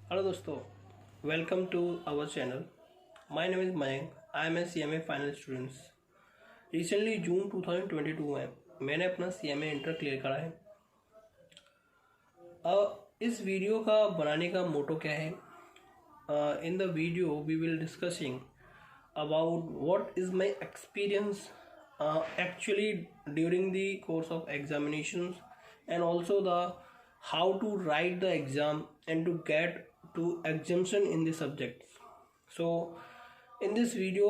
Hello दोस्तों, welcome to our channel. My name is Mayank. I am a CMA final students. Recently June 2022 में मैंने अपना CMA inter clear करा है। इस वीडियो का बनाने का मोटो क्या है? In the video we will discussing about what is my experience actually during the course of examinations, and also the how to write the exam and to get to exemption in the subjects. So in this video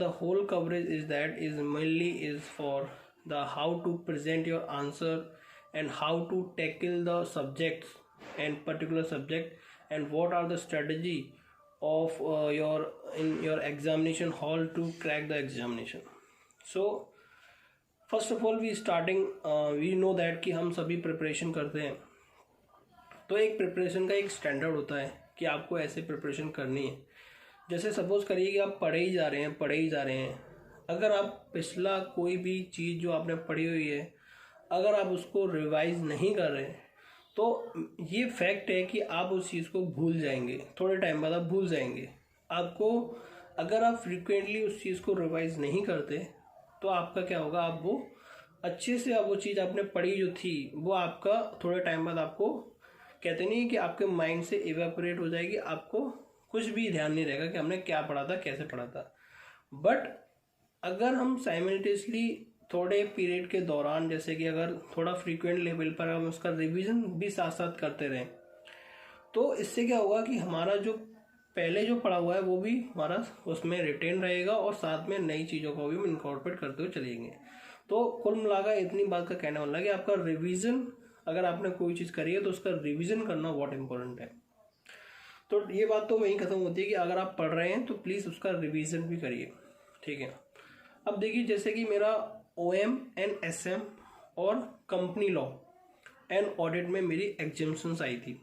the whole coverage is mainly is for the how to present your answer and how to tackle the subjects and particular subject, and what are the strategy of your examination hall to crack the examination. So first of all we know that कि हम सभी preparation करते हैं, तो एक preparation का एक standard होता है कि आपको ऐसे प्रिपरेशन करनी है। जैसे सपोज करिए कि आप पढ़े ही जा रहे हैं। अगर आप पिछला कोई भी चीज़ जो आपने पढ़ी हुई है, अगर आप उसको रिवाइज नहीं कर रहे हैं, तो ये फैक्ट है कि आप उस चीज़ को भूल जाएंगे। थोड़े टाइम बाद आप भूल जाएंगे। आपको अगर आप फ्रिक्वेंटली उस चीज़ को रिवाइज नहीं करते तो आपका क्या होगा, आप वो अच्छे से आप वो चीज़ आपने पढ़ी जो थी वो आपका थोड़े टाइम बाद आपको कहते नहीं कि आपके माइंड से इवेपोरेट हो जाएगी। आपको कुछ भी ध्यान नहीं रहेगा कि हमने क्या पढ़ा था, कैसे पढ़ा था। बट अगर हम साइमल्टेनियसली थोड़े पीरियड के दौरान, जैसे कि अगर थोड़ा फ्रीक्वेंट लेवल पर हम उसका रिवीजन भी साथ साथ करते रहें, तो इससे क्या होगा कि हमारा जो पहले जो पढ़ा हुआ है वो भी हमारा उसमें रिटेन रहेगा और साथ में नई चीज़ों को भी हम इनकॉर्पोरेट करते हुए चलेंगे। तो कुल मिलाकर इतनी बात का कहने वाला है कि आपका रिवीजन, अगर आपने कोई चीज़ करी है तो उसका रिवीजन करना बहुत इंपॉर्टेंट है। तो ये बात तो वहीं ख़त्म होती है कि अगर आप पढ़ रहे हैं तो प्लीज़ उसका रिवीजन भी करिए, ठीक है। अब देखिए, जैसे कि मेरा OM एंड SM और कंपनी लॉ एंड ऑडिट में मेरी एग्जाम्शंस आई थी,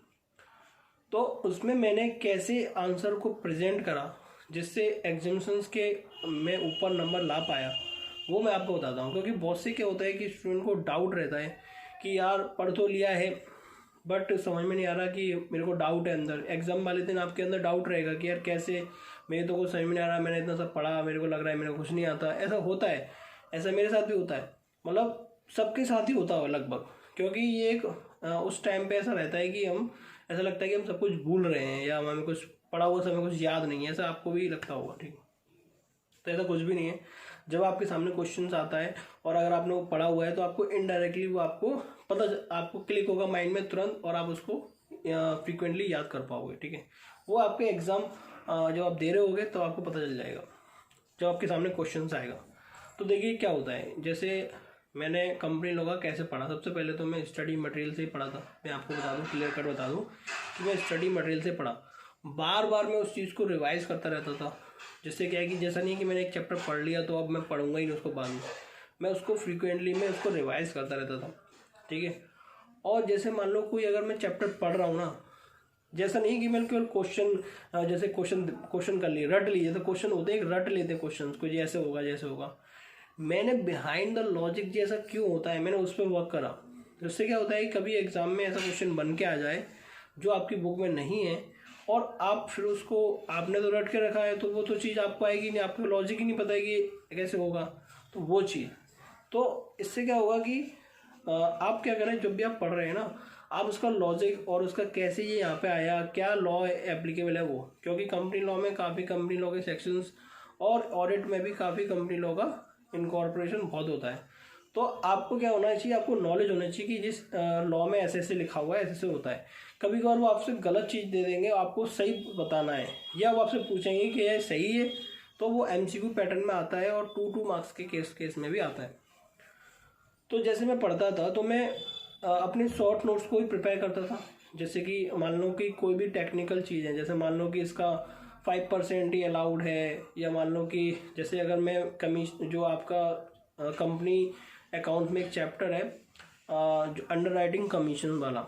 तो उसमें मैंने कैसे आंसर को प्रेजेंट करा जिससे एग्जाम्शंस के मैं ऊपर नंबर ला पाया, वो मैं आपको बताता हूँ। क्योंकि बहुत से क्या होता है कि स्टूडेंट को डाउट रहता है कि यार पढ़ तो लिया है बट समझ में नहीं आ रहा, कि मेरे को डाउट है अंदर। एग्जाम वाले दिन आपके अंदर डाउट रहेगा कि यार कैसे, मेरे तो कुछ समझ में नहीं आ रहा, मैंने इतना सब पढ़ा, मेरे को लग रहा है मेरे को कुछ नहीं आता। ऐसा होता है, ऐसा मेरे साथ भी होता है, मतलब सबके साथ ही होता है लगभग। क्योंकि ये एक उस टाइम पे ऐसा रहता है कि हम, ऐसा लगता है कि हम सब कुछ भूल रहे हैं या हमें कुछ पढ़ा हुआ समय कुछ याद नहीं है। ऐसा आपको भी लगता होगा, ठीक। तो ऐसा कुछ भी नहीं है। जब आपके सामने क्वेश्चन आता है और अगर आपने वो पढ़ा हुआ है तो आपको इनडायरेक्टली वो आपको क्लिक होगा माइंड में तुरंत, और आप उसको फ्रीक्वेंटली याद कर पाओगे, ठीक है। वो आपके एग्जाम जब आप दे रहे होगे तो आपको पता चल जाएगा जब आपके सामने क्वेश्चन आएगा। तो देखिए क्या होता है, जैसे मैंने कंपनी लॉ का कैसे पढ़ा। सबसे पहले तो मैं स्टडी मटेरियल से ही पढ़ा था। मैं आपको बता दूं, क्लियर कट बता दूं कि मैं स्टडी मटेरियल से पढ़ा। बार बार मैं उस चीज़ को रिवाइज करता रहता था। जिससे क्या है कि जैसा नहीं कि मैंने एक चैप्टर पढ़ लिया तो अब मैं पढ़ूंगा ही नहीं उसको बाद में। मैं उसको फ्रीक्वेंटली मैं उसको रिवाइज करता रहता था, ठीक है। और जैसे मान लो कोई अगर मैं चैप्टर पढ़ रहा हूँ ना, जैसा नहीं कि मैं केवल क्वेश्चन जैसे क्वेश्चन कर लिए, रट लिए। तो क्वेश्चन होते हैं, रट लेते क्वेश्चन को, जैसे होगा। मैंने बिहाइंड द लॉजिक जैसा क्यों होता है, मैंने उस पर वर्क करा। उससे क्या होता है कि कभी एग्जाम में ऐसा क्वेश्चन बन के आ जाए जो आपकी बुक में नहीं है, और आप फिर उसको आपने तो रट के रखा है, तो वो तो चीज़ आपको आएगी नहीं, आपको लॉजिक ही नहीं पता है कि कैसे होगा, तो वो चीज़। तो इससे क्या होगा कि आप क्या करें, जब भी आप पढ़ रहे हैं ना, आप उसका लॉजिक और उसका कैसे ये यहाँ पे आया, क्या लॉ एप्लीकेबल है वो। क्योंकि कंपनी लॉ में काफ़ी कंपनी लॉ के सेक्शंस और ऑडिट में भी काफ़ी कंपनी लॉ का इनकॉर्पोरेशन बहुत होता है। तो आपको क्या होना चाहिए, आपको नॉलेज होना चाहिए कि जिस लॉ में ऐसे ऐसे लिखा हुआ है, ऐसे ऐसे होता है। कभी कभार वो आपसे गलत चीज़ दे देंगे, आपको सही बताना है, या वो आपसे पूछेंगे कि यह सही है, तो वो MCQ पैटर्न में आता है और 2 मार्क्स के केस में भी आता है। तो जैसे मैं पढ़ता था तो मैं अपने शॉर्ट नोट्स को ही प्रिपेयर करता था। जैसे कि मान लो कि कोई भी टेक्निकल चीज़ है, जैसे मान लो कि इसका 5% ही अलाउड है, या मान लो कि जैसे अगर मैं जो आपका कंपनी अकाउंट में एक चैप्टर है जो अंडर राइटिंग कमीशन वाला,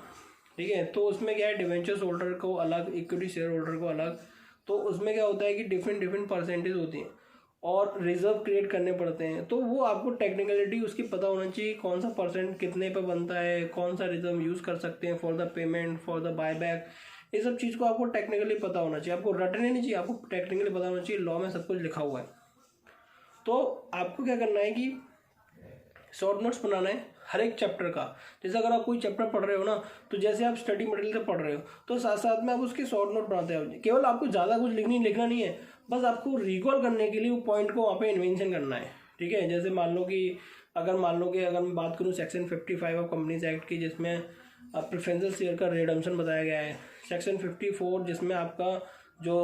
ठीक है। तो उसमें क्या है, डिवेंचर्स होल्डर को अलग, इक्विटी शेयर होल्डर को अलग। तो उसमें क्या होता है कि डिफरेंट परसेंटेज होती हैं और रिजर्व क्रिएट करने पड़ते हैं। तो वो आपको टेक्निकलिटी उसकी पता होना चाहिए, कौन सा परसेंट कितने पे बनता है, कौन सा रिजर्व यूज़ कर सकते हैं for the payment, for the buyback. ये सब चीज़ को आपको टेक्निकली पता होना चाहिए, आपको रटने नहीं चाहिए, आपको टेक्निकली पता होना चाहिए। लॉ में सब कुछ लिखा हुआ है। तो आपको क्या करना है कि शॉर्ट नोट्स बनाना है हर एक चैप्टर का। जैसे अगर आप कोई चैप्टर पढ़ रहे हो ना, तो जैसे आप स्टडी मटेरियल से पढ़ रहे हो तो साथ साथ में आप उसके शॉर्ट नोट बनाते हो। केवल आपको ज़्यादा कुछ लिखना नहीं है, बस आपको रिकॉल करने के लिए वो पॉइंट को वहाँ पे इन्वेंशन करना है। ठीक है, जैसे मान लो कि अगर मैं बात करूँ सेक्शन 55 ऑफ कंपनीज एक्ट की, जिसमें प्रेफरेंशियल शेयर का रिडम्पशन बताया गया है। सेक्शन 54 जिसमें आपका जो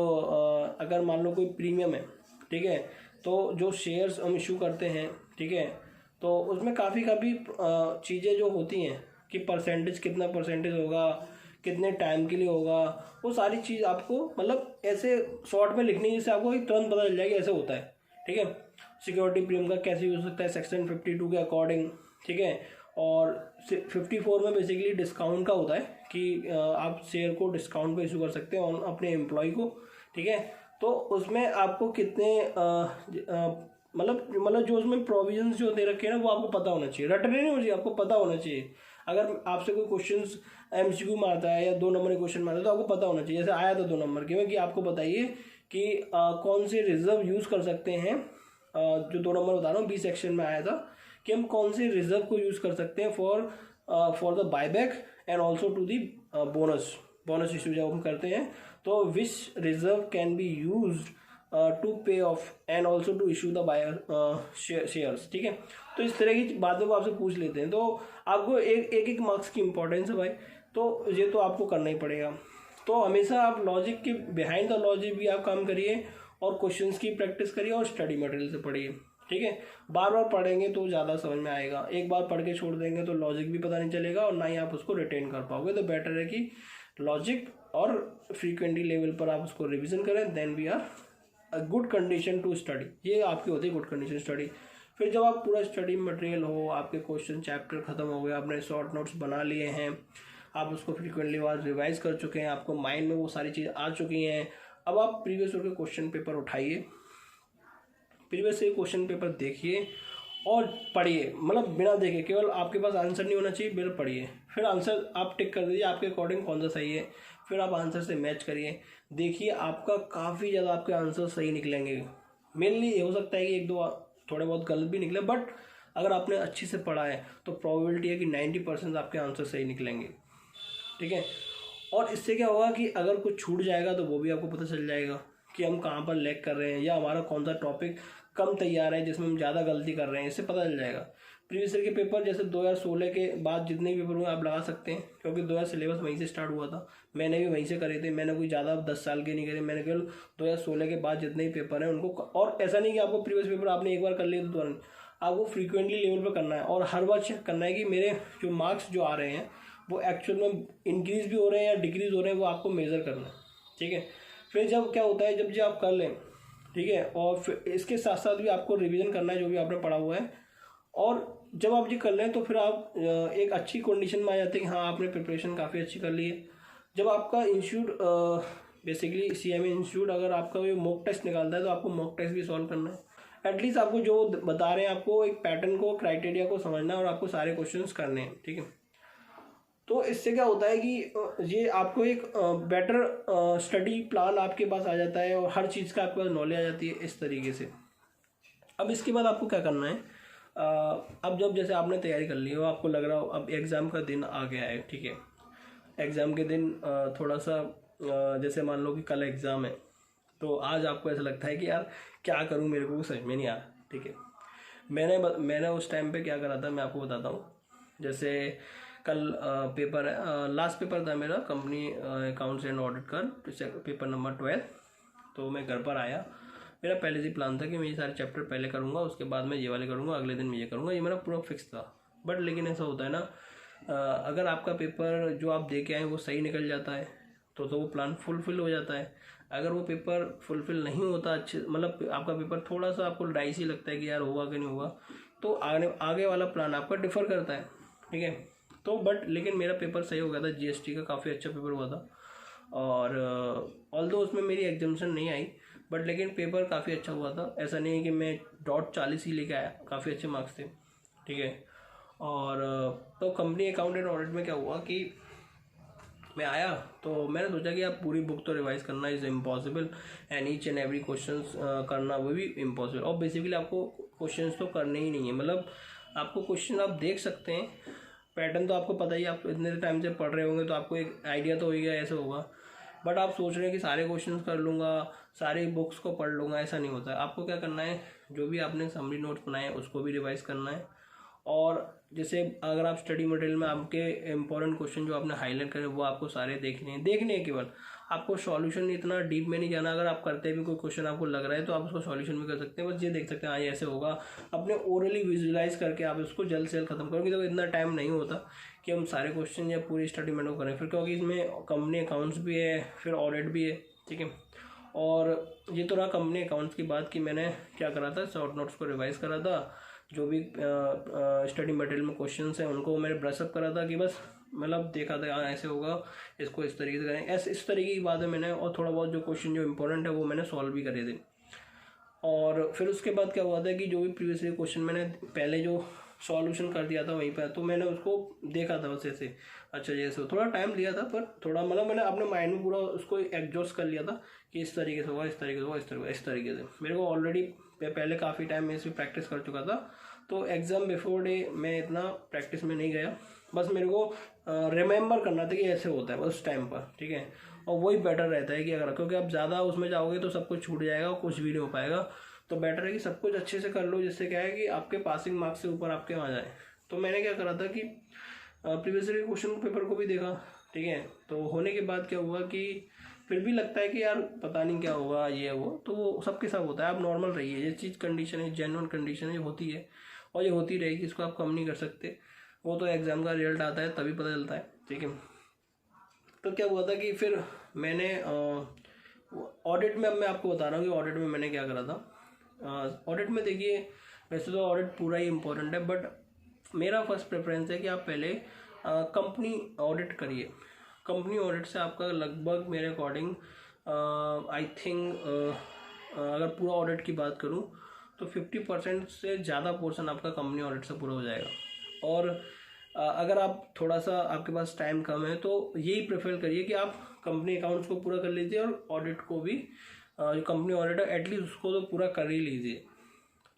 अगर मान लो कोई प्रीमियम है, ठीक है, तो जो शेयर्स हम इशू करते हैं, ठीक है, तो उसमें काफ़ी चीज़ें जो होती हैं कि परसेंटेज कितना परसेंटेज होगा, कितने टाइम के लिए होगा, वो सारी चीज़ आपको मतलब ऐसे शॉर्ट में लिखनी है जिससे आपको तुरंत पता चल जाएगी ऐसे होता है। ठीक है, सिक्योरिटी प्रीमियम का कैसे यूज हो सकता है सेक्शन 52 के अकॉर्डिंग। ठीक है, और 54 में बेसिकली डिस्काउंट का होता है कि आप शेयर को डिस्काउंट पे इशू कर सकते हैं और अपने एम्प्लॉय को। ठीक है, तो उसमें आपको कितने मतलब जो उसमें प्रोविजंस जो दे रखे हैं ना, वो आपको पता होना चाहिए। रटने नहीं होना चाहिए, आपको पता होना चाहिए। अगर आपसे कोई क्वेश्चंस MCQ में आता है या 2 नंबर के क्वेश्चन में आता है तो आपको पता होना चाहिए। जैसे आया था 2 नंबर के में कि आपको बताइए कि कौन से रिजर्व यूज़ कर सकते हैं। जो 2 नंबर बता रहा हूँ, बी सेक्शन में आया था कि हम कौन से रिजर्व को यूज़ कर सकते हैं for the buyback and also to the bonus issue जब हम करते हैं, तो which reserve can be used to pay off and also to issue the shares. ठीक है, तो इस तरह की बातों को आपसे पूछ लेते हैं। तो आपको एक मार्क्स की इंपॉर्टेंस है भाई, तो ये तो आपको करना ही पड़ेगा। तो हमेशा आप लॉजिक के बिहाइंड द लॉजिक भी आप काम करिए और क्वेश्चंस की प्रैक्टिस करिए और स्टडी मटेरियल से पढ़िए। ठीक है, बार बार पढ़ेंगे तो ज़्यादा समझ में आएगा। एक बार पढ़ के छोड़ देंगे तो लॉजिक भी पता नहीं चलेगा और ना ही आप उसको रिटेन कर पाओगे। तो बेटर है कि लॉजिक और फ्रीक्वेंटली लेवल पर आप उसको रिविजन करें, then we are a good condition to study. ये आपकी होती है गुड कंडीशन स्टडी। फिर जब आप पूरा स्टडी मटेरियल हो, आपके क्वेश्चन चैप्टर खत्म हो गए, आपने शॉर्ट नोट्स बना लिए हैं, आप उसको फ्रीक्वेंटली बार रिवाइज कर चुके हैं, आपको माइंड में वो सारी चीज़ आ चुकी हैं, अब आप प्रीवियस ईयर के क्वेश्चन पेपर उठाइए, प्रीवियस ईयर क्वेश्चन पेपर देखिए और पढ़िए। मतलब बिना देखे, केवल आपके पास आंसर नहीं होना चाहिए, बिल्कुल पढ़िए। फिर आंसर आप टिक कर दीजिए आपके अकॉर्डिंग कौन सा सही है, फिर आप आंसर से मैच करिए, देखिए आपका काफ़ी ज़्यादा आपके आंसर सही निकलेंगे। मेनली हो सकता है कि 1-2 थोड़े बहुत गलत भी निकले, बट अगर आपने अच्छे से पढ़ा है तो प्रोबेबिलिटी है कि 90% आपके आंसर सही निकलेंगे। ठीक है, और इससे क्या होगा कि अगर कुछ छूट जाएगा तो वो भी आपको पता चल जाएगा कि हम कहाँ पर लैग कर रहे हैं या हमारा कौन सा टॉपिक कम तैयार है जिसमें हम ज़्यादा गलती कर रहे हैं, इससे पता चल जाएगा। प्रीवियस ईयर के पेपर जैसे 2016 के बाद जितने भी पेपर हुए आप लगा सकते हैं, क्योंकि 2000 सिलेबस वहीं से स्टार्ट हुआ था, मैंने भी वहीं से करे थे। मैंने कोई ज़्यादा 10 साल के नहीं करे, मैंने केवल 2016 के बाद जितने भी पेपर हैं उनको। और ऐसा नहीं कि आपको प्रीवियस पेपर आपने एक बार कर लिया तो तुरंत, आपको फ्रीक्वेंटली लेवल पर करना है और हर बार चेक करना है कि मेरे जो मार्क्स जो आ रहे हैं वो एक्चुअल में इंक्रीज भी हो रहे हैं या डिक्रीज हो रहे हैं, वो आपको मेज़र करना है। ठीक है, फिर जब क्या होता है, जब आप कर लें, ठीक है, और फिर इसके साथ साथ भी आपको रिवीजन करना है जो भी आपने पढ़ा हुआ है। और जब आप ये कर लें तो फिर आप एक अच्छी कंडीशन में आ जाते हैं कि हाँ आपने प्रिपरेशन काफ़ी अच्छी कर ली है। जब आपका इंस्टीट्यूट बेसिकली CMA इंस्टीट्यूट अगर आपका ये मॉक टेस्ट निकालता है तो आपको मॉक टेस्ट भी सॉल्व करना है। एटलीस्ट आपको जो बता रहे हैं आपको एक पैटर्न को, क्राइटेरिया को समझना है और आपको सारे क्वेश्चंस करने हैं। ठीक है, तो इससे क्या होता है कि ये आपको एक बेटर स्टडी प्लान आपके पास आ जाता है और हर चीज़ का आपके पास नॉलेज आ जाती है इस तरीके से। अब इसके बाद आपको क्या करना है, अब जब जैसे आपने तैयारी कर ली हो, आपको लग रहा हो अब एग्ज़ाम का दिन आ गया है। ठीक है, एग्ज़ाम के दिन थोड़ा सा जैसे मान लो कि कल एग्ज़ाम है, तो आज आपको ऐसा लगता है कि यार क्या करूं, मेरे को समझ में नहीं आ रहा। ठीक है, मैंने उस टाइम पे क्या करा था मैं आपको बताता हूँ। जैसे कल पेपर है, लास्ट पेपर था मेरा कंपनी अकाउंट्स एंड ऑडिट का, पेपर नंबर 12। तो मैं घर पर आया, मेरा पहले से प्लान था कि मैं ये सारे चैप्टर पहले करूँगा, उसके बाद मैं ये वाले करूँगा, अगले दिन मैं ये करूँगा, ये मेरा पूरा फिक्स था। बट लेकिन ऐसा होता है ना, अगर आपका पेपर जो आप दे के आए वो सही निकल जाता है तो वो प्लान फुलफिल हो जाता है। अगर वो पेपर फुलफिल नहीं होता, अच्छे मतलब आपका पेपर थोड़ा सा आपको डाइस ही लगता है कि यार होगा कि नहीं होगा, तो आगे वाला प्लान आपका डिफ़र करता है। ठीक है, तो बट लेकिन मेरा पेपर सही हो गया था, GST का काफ़ी अच्छा पेपर हुआ था। और ऑल्दो उसमें मेरी एग्जामिशन नहीं आई, बट लेकिन पेपर काफ़ी अच्छा हुआ था। ऐसा नहीं है कि मैं .40 ही लेके आया, काफ़ी अच्छे मार्क्स थे। ठीक है, और तो कंपनी अकाउंट एंड ऑडिट में क्या हुआ कि में आया तो मैंने सोचा कि आप पूरी बुक तो रिवाइज करना is impossible and each and every question करना वो भी इम्पॉसिबल। और बेसिकली आपको क्वेश्चंस तो करने ही नहीं है, मतलब आपको क्वेश्चन आप देख सकते हैं, पैटर्न तो आपको पता ही, आप इतने टाइम से पढ़ रहे होंगे तो आपको एक आइडिया तो हो गया ऐसे होगा। बट आप सोच रहे हैं कि सारे क्वेश्चन कर लूँगा, सारी बुक्स को पढ़ लूँगा, ऐसा नहीं होता है। आपको क्या करना है, जो भी आपने समरी नोट्स बनाए हैं उसको भी रिवाइज करना है। और जैसे अगर आप स्टडी मटेरियल में आपके इंपॉर्टेंट क्वेश्चन जो आपने हाईलाइट करे वो आपको सारे देखने हैं केवल, आपको सॉल्यूशन इतना डीप में नहीं जाना। अगर आप करते भी कोई क्वेश्चन आपको लग रहा है तो आप उसको सॉल्यूशन भी कर सकते हैं, बस ये देख सकते हैं हाँ ये ऐसे होगा, अपने ओरली विजुअलाइज करके आप उसको जल्द से जल्द खत्म करोगे। तो इतना टाइम नहीं होता कि हम सारे क्वेश्चन या पूरी स्टडी में करें, फिर क्योंकि इसमें कंपनी अकाउंट्स भी है, फिर ऑडिट भी है, ठीक है। और ये तो रहा कंपनी अकाउंट्स की बात कि मैंने क्या करा था, शॉर्ट नोट्स को रिवाइज करा था, जो भी स्टडी मटेरियल में क्वेश्चंस हैं उनको मैंने ब्रशअप करा था कि बस मतलब देखा था हाँ ऐसे होगा, इसको इस तरीके से करें, ऐसे इस तरीके की बातें मैंने, और थोड़ा बहुत जो क्वेश्चन जो इंपॉर्टेंट है वो मैंने सॉल्व भी करे थे। और फिर उसके बाद क्या हुआ था कि जो भी प्रीवियसली क्वेश्चन मैंने पहले जो सॉल्यूशन कर दिया था वहीं पर, तो मैंने उसको देखा था बस ऐसे, अच्छा जैसे थोड़ा टाइम लिया था पर थोड़ा मतलब मैंने अपने माइंड में पूरा उसको एग्जॉस्ट कर लिया था कि इस तरीके से होगा, इस तरीके से होगा, इस तरीके से। मेरे को ऑलरेडी पहले काफ़ी टाइम में इसकी प्रैक्टिस कर चुका था, तो एग्ज़ाम बिफोर डे मैं इतना प्रैक्टिस में नहीं गया, बस मेरे को रिमेंबर करना था कि ऐसे होता है बस उस टाइम पर, ठीक है। और वही बेटर रहता है कि अगर, क्योंकि आप ज़्यादा उसमें जाओगे तो सब कुछ छूट जाएगा और कुछ भी नहीं हो पाएगा। तो बेटर है कि सब कुछ अच्छे से कर लो, जिससे क्या है कि आपके पासिंग मार्क्स से ऊपर आपके आ जाए। तो मैंने क्या करा था कि प्रीवियस ईयर क्वेश्चन पेपर को भी देखा, ठीक है। तो होने के बाद क्या हुआ कि फिर भी लगता है कि यार पता नहीं क्या होगा ये वो, तो वो सबके साथ होता है, आप नॉर्मल रहिए, ये चीज़ कंडीशन है, जेन्युइन कंडीशन है, ये होती है और ये होती रहेगी, इसको आप कम नहीं कर सकते। वो तो एग्ज़ाम का रिजल्ट आता है तभी पता चलता है, ठीक है। तो क्या हुआ था कि फिर मैंने ऑडिट में, अब मैं आपको बता रहा हूँ कि ऑडिट में मैंने क्या करा था। ऑडिट में देखिए, वैसे तो ऑडिट पूरा ही इम्पोर्टेंट है, बट मेरा फर्स्ट प्रेफरेंस है कि आप पहले कंपनी ऑडिट करिए। कंपनी ऑडिट से आपका लगभग मेरे अकॉर्डिंग आई थिंक अगर पूरा ऑडिट की बात करूं तो 50% से ज़्यादा पोर्शन आपका कंपनी ऑडिट से पूरा हो जाएगा। और अगर आप थोड़ा सा आपके पास टाइम कम है तो यही प्रेफर करिए कि आप कंपनी अकाउंट्स को पूरा कर लीजिए और ऑडिट को भी, जो कंपनी ऑडिट है एटलीस्ट उसको तो पूरा कर ही लीजिए,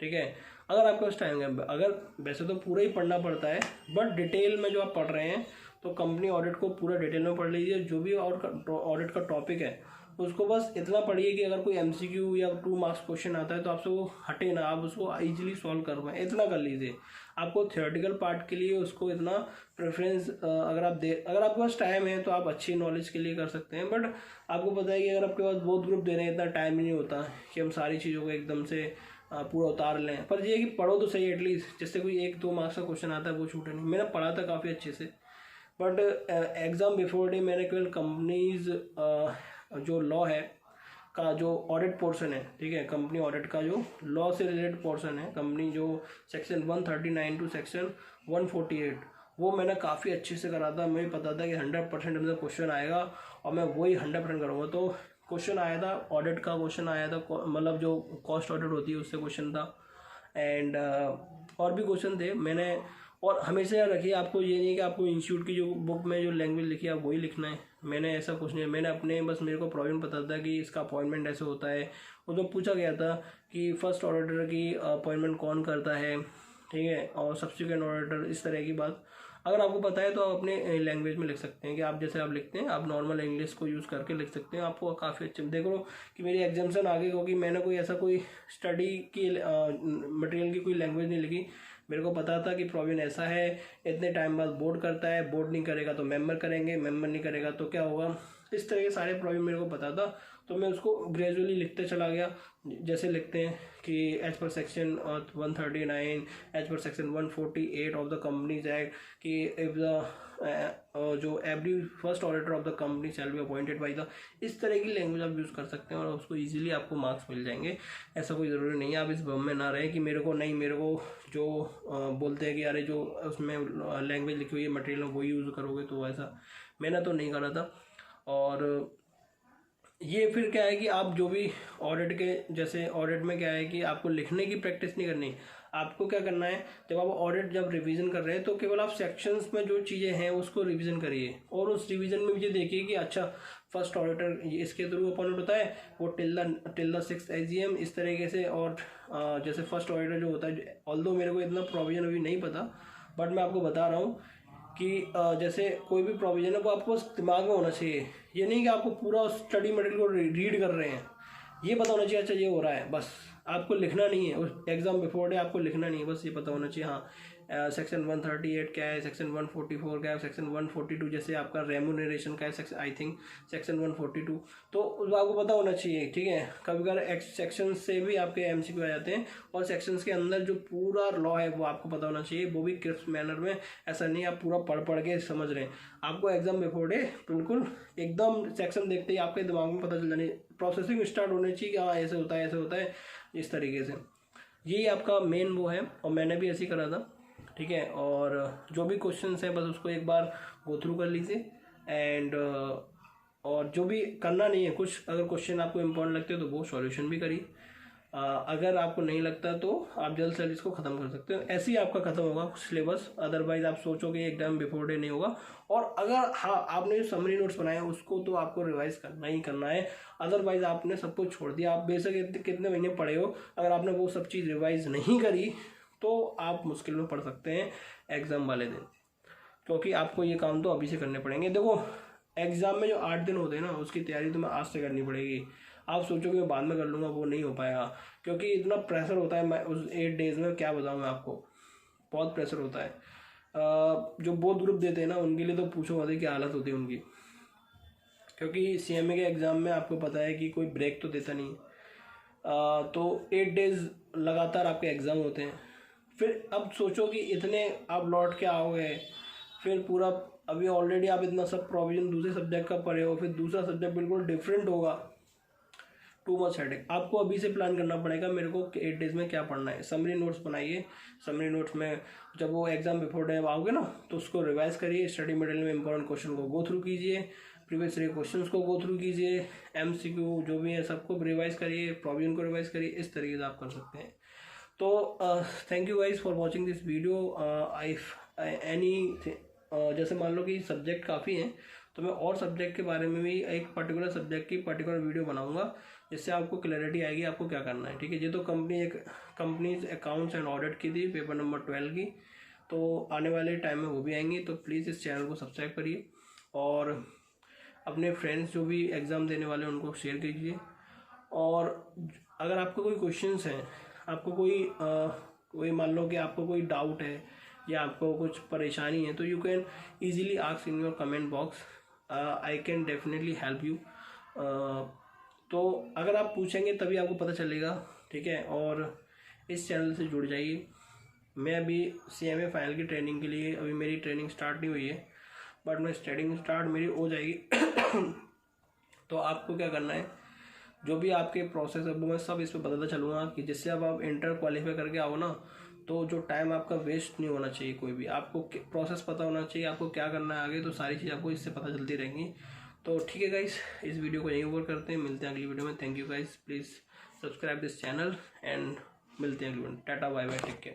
ठीक है। अगर आपके पास टाइम है, अगर वैसे तो पूरा ही पढ़ना पड़ता है बट डिटेल में जो आप पढ़ रहे हैं तो कंपनी ऑडिट को पूरा डिटेल में पढ़ लीजिए। जो भी ऑडिट का टॉपिक है उसको बस इतना पढ़िए कि अगर कोई MCQ या 2 मार्क्स क्वेश्चन आता है तो आपसे वो हटे ना, आप उसको इजीली सॉल्व कर पाएँ, इतना कर लीजिए। आपको थियोरेटिकल पार्ट के लिए उसको इतना प्रेफरेंस, अगर आपके पास टाइम है तो आप अच्छी नॉलेज के लिए कर सकते हैं। बट आपको पता है कि अगर आपके पास बहुत ग्रुप दे रहे हैं, इतना टाइम ही नहीं होता कि हम सारी चीज़ों को एकदम से पूरा उतार लें। पर ये कि पढ़ो तो सही एटलीस्ट, जिससे कोई 1-2 मार्क्स का क्वेश्चन आता है वो छूटे नहीं। मैंने पढ़ा था काफ़ी अच्छे से, बट एग्ज़ाम बिफोर डे मैंने केवल कंपनीज जो लॉ है का जो ऑडिट पोर्शन है, ठीक है, कंपनी ऑडिट का जो लॉ से रिलेटेड पोर्शन है, कंपनी जो सेक्शन 139 टू सेक्शन 148, वो मैंने काफ़ी अच्छे से करा था। मुझे पता था कि 100% मुझे क्वेश्चन आएगा और मैं वही 100% करूँगा। तो क्वेश्चन आया था, ऑडिट का क्वेश्चन आया था, मतलब जो कॉस्ट ऑडिट होती है उससे क्वेश्चन था, एंड और भी क्वेश्चन थे मैंने। और हमेशा याद रखिए, आपको ये नहीं कि आपको इंस्टीट्यूट की जो बुक में जो लैंग्वेज लिखी है आप वही लिखना है। मैंने ऐसा कुछ नहीं है, मैंने अपने बस मेरे को प्रॉब्लम पता था कि इसका अपॉइंटमेंट ऐसे होता है। वो तो पूछा गया था कि फर्स्ट ऑडिटर की अपॉइंटमेंट कौन करता है, ठीक है, और सब्सिक्वेंट ऑडिटर, इस तरह की बात अगर आपको पता है तो आप अपने लैंग्वेज में लिख सकते हैं कि आप जैसे आप लिखते हैं आप नॉर्मल इंग्लिश को यूज़ करके लिख सकते हैं। आपको काफ़ी अच्छे, देखो कि मेरी एग्जाम्सन आ गई क्योंकि मैंने कोई ऐसा कोई स्टडी की मटेरियल की कोई लैंग्वेज नहीं लिखी। मेरे को पता था कि प्रॉब्लम ऐसा है, इतने टाइम बाद बोर्ड करता है, बोर्ड नहीं करेगा तो मेंबर करेंगे, मेंबर नहीं करेगा तो क्या होगा, इस तरह के सारे प्रॉब्लम मेरे को पता था। तो मैं उसको ग्रेजुअली लिखते चला गया, जैसे लिखते हैं कि as per section 139, as per section 148 of the companies act कि इफ द जो every first auditor of the company shall be appointed by the, इस तरह की लैंग्वेज आप यूज़ कर सकते हैं और उसको इजीली आपको मार्क्स मिल जाएंगे। ऐसा कोई ज़रूरी नहीं है आप इस भ्रम में ना रहें कि मेरे को जो बोलते हैं कि अरे जो उसमें लैंग्वेज लिखी हुई है मटेरियल वही यूज़ करोगे, तो ऐसा मैंने तो नहीं करा था। और ये फिर क्या है कि आप जो भी ऑडिट के, जैसे ऑडिट में क्या है कि आपको लिखने की प्रैक्टिस नहीं करनी, आपको क्या करना है, जब आप ऑडिट जब रिवीजन कर रहे हैं तो केवल आप सेक्शंस में जो चीज़ें हैं उसको रिवीजन करिए, और उस रिवीजन में ये देखिए कि अच्छा फर्स्ट ऑडिटर इसके थ्रू अपॉइंट होता है, वो टिल द 6th AGM इस तरीके से। और जैसे फर्स्ट ऑडिटर जो होता है, ऑल्दो मेरे को इतना प्रोविजन अभी नहीं पता, बट मैं आपको बता रहा हूँ कि जैसे कोई भी प्रोविजन है वो आपको दिमाग में होना चाहिए। ये नहीं कि आपको पूरा स्टडी मटेरियल को रीड कर रहे हैं, ये पता होना चाहिए अच्छा ये हो रहा है, बस आपको लिखना नहीं है उस एग्जाम बिफोर डे, आपको लिखना नहीं है, बस ये पता होना चाहिए हाँ सेक्शन 138 क्या है, सेक्शन 144 क्या है, सेक्शन 142 जैसे आपका रेम्यूनरेशन का है, सेक्शन आई थिंक सेक्शन 142, तो आपको पता होना चाहिए। ठीक है, कभी कभार सेक्शन से भी आपके MCQ आ जाते हैं, और सेक्शंस के अंदर जो पूरा लॉ है वो आपको पता होना चाहिए, वो भी क्रिस्प मैनर में, ऐसा नहीं आप पूरा पढ़ के समझ रहे हैं। आपको एग्जाम बिफोर डे बिल्कुल एकदम सेक्शन देखते ही आपके दिमाग में पता चल जानी, प्रोसेसिंग स्टार्ट होनी चाहिए कि हाँ ऐसे होता है ऐसे होता है, इस तरीके से। यही आपका मेन वो है, और मैंने भी ऐसे ही करा था। ठीक है, और जो भी क्वेश्चंस हैं बस उसको एक बार गो थ्रू कर लीजिए, एंड और जो भी करना नहीं है कुछ, अगर क्वेश्चन आपको इम्पोर्टेंट लगते हो तो वो सॉल्यूशन भी करिए, अगर आपको नहीं लगता तो आप जल्द से जल्द इसको ख़त्म कर सकते हो। ऐसे ही आपका ख़त्म होगा सिलेबस, अदरवाइज आप सोचोगे एग्जाम बिफोर डे नहीं होगा। और अगर हाँ आपने जो समरी नोट्स बनाए हैं उसको तो आपको रिवाइज करना ही करना है, अदरवाइज आपने सब कुछ छोड़ दिया। आप बेशक कितने महीने पढ़े हो, अगर आपने वो सब चीज़ रिवाइज नहीं करी तो आप मुश्किल में पढ़ सकते हैं एग्ज़ाम वाले दिन, क्योंकि आपको ये काम तो अभी से करने पड़ेंगे। देखो एग्ज़ाम में जो 8 दिन होते हैं ना, उसकी तैयारी तुम्हें आज से करनी पड़ेगी। आप सोचोगे मैं बाद में कर लूँगा, वो नहीं हो पाएगा, क्योंकि इतना प्रेशर होता है। मैं उस 8 डेज़ में क्या बताऊँ मैं आपको, बहुत प्रेशर होता है। जो बोर्ड ग्रुप देते हैं ना उनके लिए तो पूछो मत क्या हालत होती है उनकी, क्योंकि CMA के एग्ज़ाम में आपको पता है कि कोई ब्रेक तो देता नहीं है। तो 8 डेज़ लगातार आपके एग्ज़ाम होते हैं। फिर अब सोचो कि इतने आप लौट के आओगे, फिर पूरा अभी ऑलरेडी आप इतना सब प्रोविजन दूसरे सब्जेक्ट का पढ़े हो, फिर दूसरा सब्जेक्ट बिल्कुल डिफरेंट होगा, टू मच हेडेक। आपको अभी से प्लान करना पड़ेगा मेरे को 8 डेज़ में क्या पढ़ना है। समरी नोट्स बनाइए, समरी नोट्स में जब वो एग्जाम बिफोर डे आओगे ना तो उसको रिवाइज करिए, स्टडी मटेरियल में इंपॉर्टेंट क्वेश्चन को गो थ्रू कीजिए, प्रीवियस ईयर क्वेश्चंस को गो थ्रू कीजिए, MCQ जो भी है सबको रिवाइज करिए, प्रोविजन को रिवाइज करिए, इस तरीके से आप कर सकते हैं। तो thank you guys for watching this video. जैसे मान लो कि सब्जेक्ट काफ़ी हैं तो मैं और सब्जेक्ट के बारे में भी एक पर्टिकुलर सब्जेक्ट की पर्टिकुलर वीडियो बनाऊंगा, जिससे आपको क्लैरिटी आएगी आपको क्या करना है। ठीक है, ये तो कंपनीज अकाउंट्स एंड ऑडिट की थी, पेपर नंबर 12 की, तो आने वाले टाइम में वो भी आएंगी। तो प्लीज़ इस चैनल को सब्सक्राइब करिए, और अपने फ्रेंड्स जो भी एग्ज़ाम देने वाले हैं उनको शेयर कीजिए। और अगर आपको कोई क्वेश्चंस हैं, आपको कोई मान लो कि आपको कोई डाउट है या आपको कुछ परेशानी है, तो you can easily ask in your comment box, I can definitely help you. तो अगर आप पूछेंगे तभी आपको पता चलेगा। ठीक है, और इस चैनल से जुड़ जाइए। मैं अभी CMA फाइनल की ट्रेनिंग के लिए, अभी मेरी ट्रेनिंग स्टार्ट नहीं हुई है, बट मैं ट्रेनिंग स्टार्ट मेरी हो जाएगी। तो आपको क्या करना है, जो भी आपके प्रोसेस है वो मैं सब इस पर बताता चलूँगा, कि जिससे अब आप इंटर क्वालिफाई करके आओ ना, तो जो टाइम आपका वेस्ट नहीं होना चाहिए कोई भी, आपको प्रोसेस पता होना चाहिए आपको क्या करना है आगे, तो सारी चीज़ आपको इससे पता चलती रहेंगी। तो ठीक है गाइस, इस वीडियो को यहीं ओवर करते हैं, मिलते हैं अगली वीडियो में। Thank you guys, please subscribe this channel and मिलते हैं अगली video. Tata bye bye, take care.